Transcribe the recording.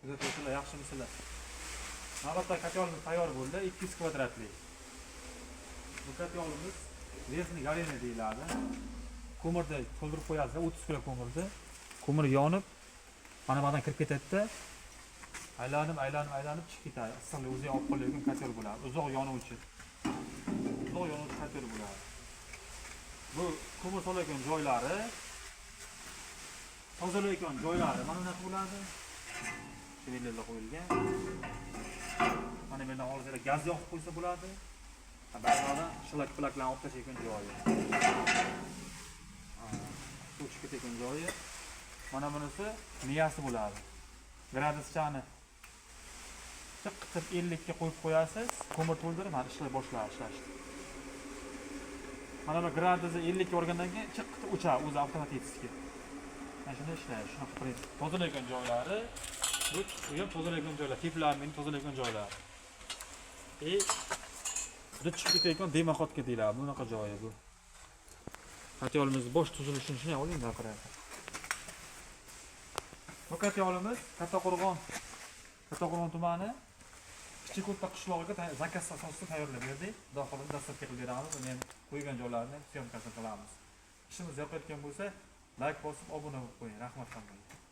Kuzatuvchilar, yaxshimisizlar? Navbatdagi katyolimiz tayyor bo'ldi. 200 kvadratli. Bu katyolimiz resmi galena deyiladi. Ko'mirni to'ldirib qo'yasiz, 30 kg ko'mirni. Ko'mir yonib, mana bu yerdan kirib ketadi-da, aylanib chiqib ketadi. Issiqlik o'zi olib qo'yilgan katyor bo'ladi. Uzoq yonuvchi. Uzoq yonuvchi katyor bo'ladi. Bu ko'mir solayotgan joylari, tozalayotgan joylari mana bunaqa bo'ladi. Shvellar qo'yilgan. Mana bu yerdan olsa gaz yoqib qo'ysa bo'ladi. Ba'zida shlak plaklarni olib tashlayotgan joyi. Suv chiqib ketgan joyi. Mana bunisi miyasi bo'ladi. Graduschani chiqib 50 ga qo'yib qo'yasiz, ko'mir to'ldirib, mana ishlay boshlaydi. Mana bu gradusi 50 ga o'rgandan keyin chiqib o'chadi, o'zi avtomatik. Mana shunday ishlaydi, shunaqa prinsip. Tozalayotgan joylari, bu ham tozalayotgan joylar, tiplarni tozalayotgan joylar. Bu chiqib ketayotgan demaxotga deyiladi, bunaqa joyi bu. Katyolimiz bosh tuzilishini shunday oling gapiradi. Bu katyolimiz Kattaqo'rg'on tumani Kichiko'tta qishlog'iga zakaz asosida tayyorlab berdik. Xudo xohlasa dastlabki qilib beramiz. Uni ham qo'ygan joylarini syomkasini qilamiz. Ishimiz yoqayotgan bo'lsa, like bosib, obuna bo'lib qo'ying. Rahmat hammaga.